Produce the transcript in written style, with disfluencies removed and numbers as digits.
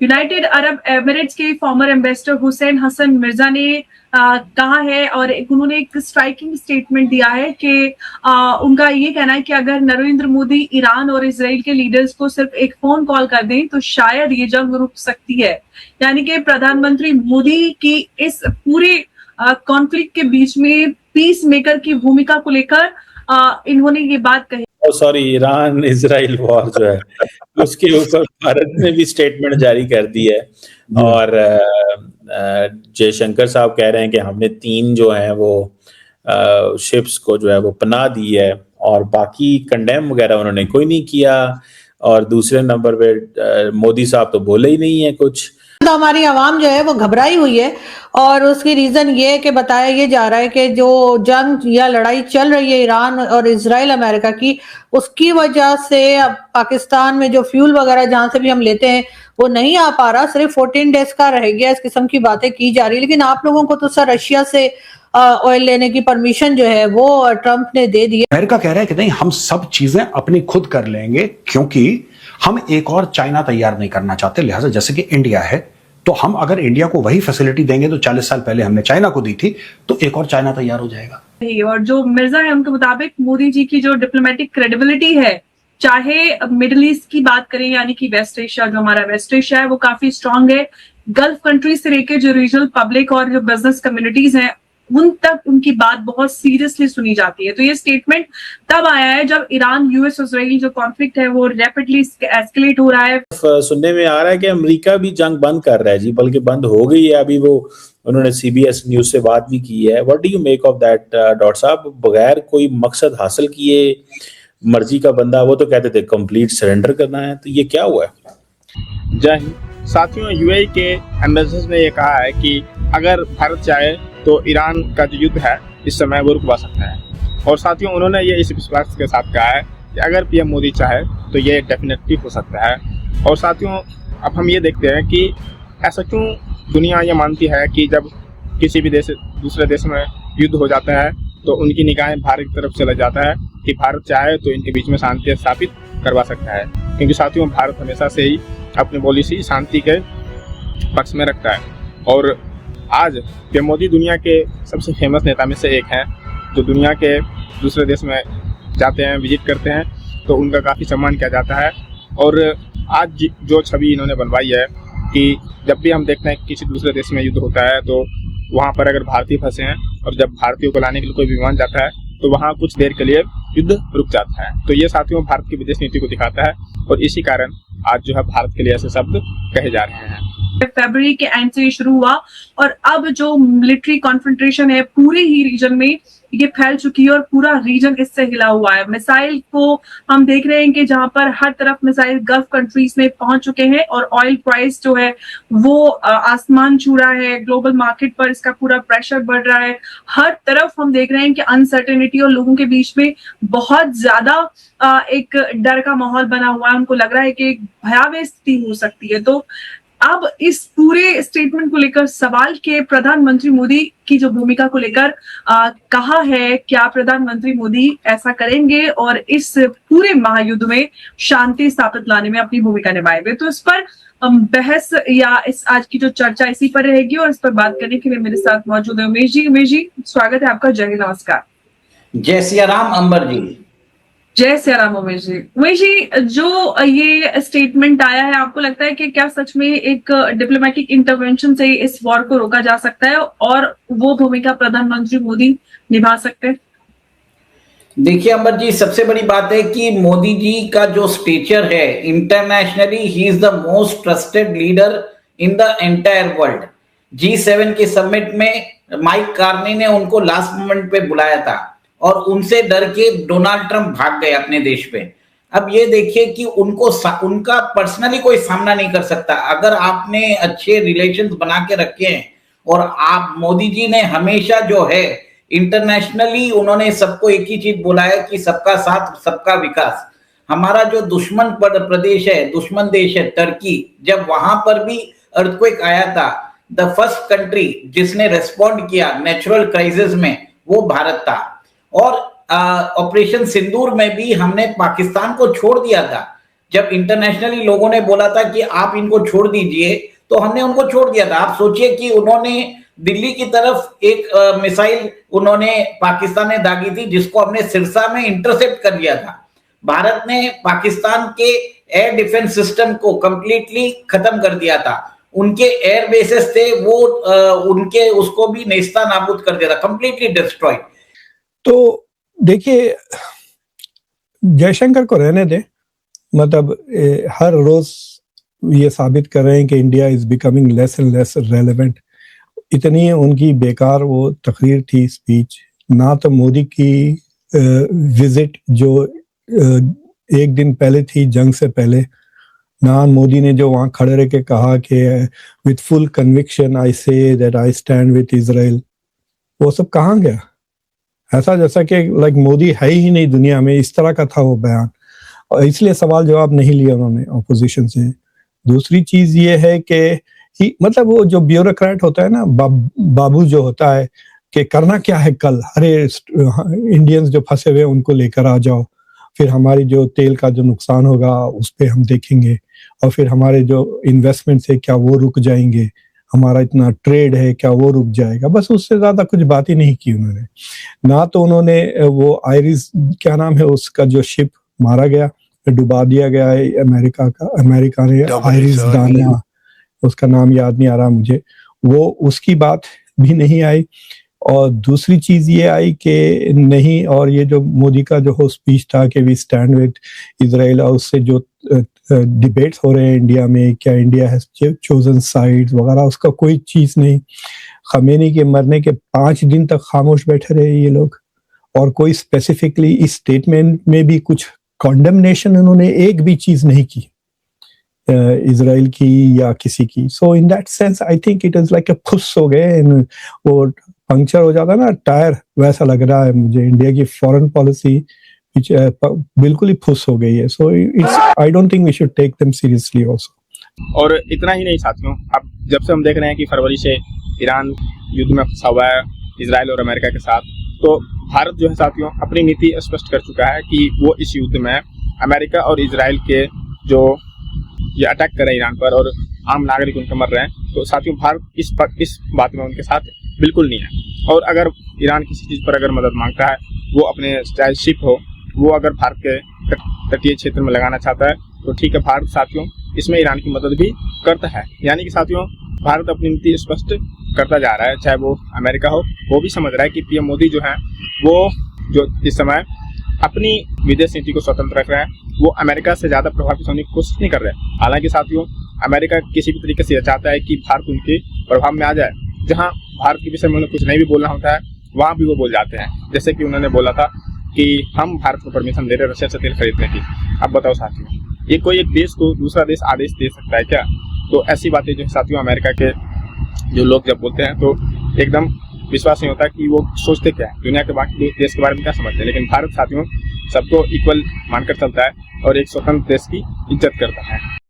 United Arab Emirates के farmer ambassador Hussain Hasan Mirza ने कहा है और उन्होंने एक स्ट्राइकिंग स्टेटमेंट दिया है कि उनका ये कहना है कि अगर नरेंद्र मोदी ईरान और इसराइल के लीडर्स को सिर्फ एक फोन कॉल कर दें तो शायद ये जंग रुक सकती है। यानी कि प्रधानमंत्री मोदी की इस पूरे कॉन्फ्लिक्ट के बीच में पीस मेकर की भूमिका को लेकर इन्होंने ये बात कही। सॉरी, ईरान इजराइल वॉर जो है उसके ऊपर भारत ने भी स्टेटमेंट जारी कर दी है और जयशंकर साहब कह रहे हैं कि हमने 3 जो हैं वो शिप्स को जो है वो पनाह दी है और बाकी कंडेम वगैरह उन्होंने कोई नहीं किया। और दूसरे नंबर पे मोदी साहब तो बोले ही नहीं है कुछ। तो हमारी आवाम जो है वो घबराई हुई है और उसकी रीजन ये है कि बताया ये जा रहा है कि जो जंग या लड़ाई चल रही है ईरान और इजराइल अमेरिका की, उसकी वजह से अब पाकिस्तान में जो फ्यूल वगैरह जहां से भी हम लेते हैं वो नहीं आ पा रहा, सिर्फ 14 डेज का रह गया, इस किस्म की बातें की जा रही है। लेकिन आप लोगों को तो सर रशिया से ऑयल लेने की परमिशन जो है वो ट्रंप ने दे दी। अमेरिका कह रहा है कि नहीं, हम सब चीजें अपनी खुद कर लेंगे क्योंकि हम एक और चाइना तैयार नहीं करना चाहते। लिहाजा जैसे कि इंडिया है तो हम अगर इंडिया को वही फैसिलिटी देंगे तो 40 साल पहले हमने चाइना को दी थी, तो एक और चाइना तैयार हो जाएगा। और जो मिर्जा है उनके मुताबिक मोदी जी की जो डिप्लोमेटिक क्रेडिबिलिटी है, चाहे मिडिल ईस्ट की बात करें यानी कि वेस्ट एशिया, जो हमारा वेस्ट एशिया है वो काफी स्ट्रांग है। गल्फ कंट्रीज से लेकर जो रीजनल पब्लिक और जो बिजनेस कम्युनिटीज हैं उन तक उनकी बात बहुत सीरियसली सुनी जाती है। तो ये स्टेटमेंट तब आया है जब ईरान यूएस इजराइल जो कॉन्फ्लिक्ट है वो रैपिडली एस्केलेट हो रहा है। सुनने में आ रहा है कि अमेरिका भी जंग बंद कर रहा है जी, बल्कि बंद हो गई है अभी। वो उन्होंने CBS न्यूज से बात भी की है। What do you make of that doctor साहब? बगैर कोई मकसद हासिल किए मर्जी का बंदा, वो तो कहते थे कंप्लीट सरेंडर करना है, तो ये क्या हुआ है? जय हिंद साथियों, UAE के एम्बेसडर ने ये कहा है कि अगर भारत चाहे तो ईरान का जो युद्ध है इस समय वो रुकवा सकता है। और साथियों उन्होंने ये इस विश्वास के साथ कहा है कि अगर PM मोदी चाहे तो ये डेफिनेटली हो सकता है। और साथियों अब हम ये देखते हैं कि ऐसा क्यों दुनिया ये मानती है कि जब किसी भी देश दूसरे देश में युद्ध हो जाता है तो उनकी निगाहें भारत की तरफ चला जाता है कि भारत चाहे तो इनके बीच में शांति स्थापित करवा सकता है। क्योंकि साथियों भारत हमेशा से ही अपनी पॉलिसी शांति के पक्ष में रखता है। और आज PM मोदी दुनिया के सबसे फेमस नेता में से एक हैं, जो दुनिया के दूसरे देश में जाते हैं, विजिट करते हैं, तो उनका काफ़ी सम्मान किया जाता है। और आज जो छवि इन्होंने बनवाई है कि जब भी हम देखते हैं कि किसी दूसरे देश में युद्ध होता है तो वहाँ पर अगर भारतीय फंसे हैं और जब भारतीयों को लाने के लिए कोई विमान जाता है तो वहाँ कुछ देर के लिए युद्ध रुक जाता है। तो ये साथियों भारत की विदेश नीति को दिखाता है और इसी कारण आज जो है भारत के लिए ऐसे शब्द कहे जा रहे हैं। फरवरी के एंड से शुरू हुआ और अब जो मिलिट्री कॉन्फ्रंट्रेशन है पूरे ही रीजन में ये फैल चुकी है और पूरा रीजन इससे हिला हुआ है। मिसाइल को हम देख रहे हैं कि जहां पर हर तरफ मिसाइल गल्फ कंट्रीज में पहुंच चुके हैं और ऑयल प्राइस जो है वो आसमान छू रहा है। ग्लोबल मार्केट पर इसका पूरा प्रेशर बढ़ रहा है। हर तरफ हम देख रहे हैं कि अनसर्टेनिटी और लोगों के बीच में बहुत ज्यादा एक डर का माहौल बना हुआ है। उनको लग रहा है कि एक भयावह स्थिति हो सकती है। तो अब इस पूरे स्टेटमेंट को लेकर सवाल के प्रधानमंत्री मोदी की जो भूमिका को लेकर कहा है, क्या प्रधानमंत्री मोदी ऐसा करेंगे और इस पूरे महायुद्ध में शांति स्थापित लाने में अपनी भूमिका निभाएंगे? तो इस पर बहस या इस आज की जो चर्चा इसी पर रहेगी और इस पर बात करने के लिए मेरे साथ मौजूद है उमेश जी। उमेश जी स्वागत है आपका। जय हिंद, नमस्कार। जय सिया राम अंबर जी। जय सिया राम उमेश जी। उमेश जी, जो ये स्टेटमेंट आया है, आपको लगता है कि क्या सच में एक डिप्लोमेटिक इंटरवेंशन से इस वॉर को रोका जा सकता है और वो भूमिका प्रधानमंत्री मोदी निभा सकते हैं? देखिए अंबर जी, सबसे बड़ी बात है कि मोदी जी का जो स्टेचर है internationally, he is the most trusted leader in the entire world. G7 के समिट में माइक कार्नी ने उनको लास्ट मोमेंट पे बुलाया था और उनसे डर के डोनाल्ड ट्रंप भाग गए अपने देश पे। अब ये देखिए कि उनका पर्सनली कोई सामना नहीं कर सकता। अगर आपने अच्छे रिलेशंस बना के रखे हैं और आप मोदी जी ने हमेशा जो है इंटरनेशनली उन्होंने सबको एक ही चीज बोला है कि सबका साथ सबका विकास। हमारा जो दुश्मन प्रदेश है, दुश्मन देश है टर्की, जब वहां पर भी अर्थक्वेक आया था, द फर्स्ट कंट्री जिसने रेस्पॉन्ड किया नेचुरल क्राइसिस में वो भारत था। और ऑपरेशन सिंदूर में भी हमने पाकिस्तान को छोड़ दिया था। जब इंटरनेशनली लोगों ने बोला था कि आप इनको छोड़ दीजिए, तो हमने उनको छोड़ दिया था। आप सोचिए कि उन्होंने दिल्ली की तरफ एक मिसाइल उन्होंने पाकिस्तान ने दागी थी, जिसको हमने सिरसा में इंटरसेप्ट कर लिया था। भारत ने पाकिस्तान के एयर डिफेंस सिस्टम को कंप्लीटली खत्म कर दिया था। उनके एयर बेसेस थे वो उनके उसको भी नेस्ता नाबूद कर दिया था, कंप्लीटली डिस्ट्रॉयड। तो देखिए, जयशंकर को रहने दे, मतलब हर रोज ये साबित कर रहे हैं कि India is becoming less and less relevant. इतनी उनकी बेकार वो तकरीर थी, स्पीच। ना तो मोदी की विजिट जो एक दिन पहले थी जंग से पहले, ना मोदी ने जो वहां खड़े रह के कहा कि with full conviction I say that I stand with Israel, वो सब कहाँ गया? ऐसा जैसा कि लाइक मोदी है ही नहीं दुनिया में, इस तरह का था वो बयान। और इसलिए सवाल जवाब नहीं लिया उन्होंने ऑपोजिशन से। दूसरी चीज ये है कि मतलब वो जो ब्यूरोक्रेट होता है ना, बाबू जो होता है कि करना क्या है कल, अरे इंडियंस जो फंसे हुए उनको लेकर आ जाओ, फिर हमारी जो तेल का जो नुकसान होगा उस पर हम देखेंगे, और फिर हमारे जो इन्वेस्टमेंट है क्या वो रुक जाएंगे, हमारा इतना ट्रेड है क्या वो रुक जाएगा। बस उससे ज्यादा कुछ बात ही नहीं की उन्होंने। ना तो उन्होंने वो आयरिस, क्या नाम है उसका, जो शिप मारा गया, डुबा दिया गया है अमेरिका ने, आयरिस दाना, उसका नाम याद नहीं आ रहा मुझे, वो उसकी बात भी नहीं आई। और दूसरी चीज ये आई कि नहीं, और ये जो मोदी का जो स्पीच था कि वी स्टैंड विद इजराइल, और उससे जो डिबेट्स हो रहे हैं इंडिया में, क्या इंडिया हैज चोजन साइड्स वगैरह, उसका कोई चीज नहीं। खमेनी के मरने के 5 दिन तक खामोश बैठे रहे ये लोग, और कोई स्पेसिफिकली इस स्टेटमेंट में भी कुछ कॉन्डेमनेशन उन्होंने एक भी चीज नहीं की इजराइल की या किसी की। So in that sense I think it is like a फुस हो गए, वो पंक्चर हो जाता ना टायर, वैसा लग रहा है मुझे। इंडिया की फॉरेन पॉलिसी बिल्कुल ही फुस हो गई है। So it's, I don't think we should take them seriously also. और इतना ही नहीं साथियों, अब जब से हम देख रहे हैं कि फरवरी से ईरान युद्ध में फंसा हुआ है इजराइल और अमेरिका के साथ, तो भारत जो है साथियों अपनी नीति स्पष्ट कर चुका है कि वो इस युद्ध में अमेरिका और इजराइल के जो ये अटैक कर रहे हैं ईरान पर और आम नागरिक उनके मर रहे हैं, तो साथियों भारत इस बात में उनके साथ बिल्कुल नहीं है। और अगर ईरान किसी चीज़ पर अगर मदद मांगता है, वो अपने शिप हो, वो अगर भारत के तटीय क्षेत्र में लगाना चाहता है, तो ठीक है, भारत साथियों इसमें ईरान की मदद भी करता है। यानी कि साथियों भारत अपनी नीति स्पष्ट करता जा रहा है। चाहे वो अमेरिका हो, वो भी समझ रहा है कि पीएम मोदी जो है वो जो इस समय अपनी विदेश नीति को स्वतंत्र रख रहे हैं, वो अमेरिका से ज़्यादा प्रभावित होने की कोशिश नहीं कर रहे हैं। हालांकि साथियों अमेरिका किसी भी तरीके से यह चाहता है कि भारत उनके प्रभाव में आ जाए। जहां भारत के विषय में उन्हें कुछ नहीं भी बोलना होता है, वहां भी वो बोल जाते हैं। जैसे कि उन्होंने बोला था कि हम भारत को परमिशन दे रहे हैं रशिया से तेल खरीदने की। अब बताओ साथियों, ये कोई एक देश को दूसरा देश आदेश दे सकता है क्या? तो ऐसी बातें जो साथियों अमेरिका के जो लोग जब बोलते हैं तो एकदम विश्वास नहीं होता कि वो सोचते क्या है, दुनिया के बाकी देश के बारे में क्या समझते हैं। लेकिन भारत साथियों सबको इक्वल मानकर चलता है और एक स्वतंत्र देश की इज्जत करता है।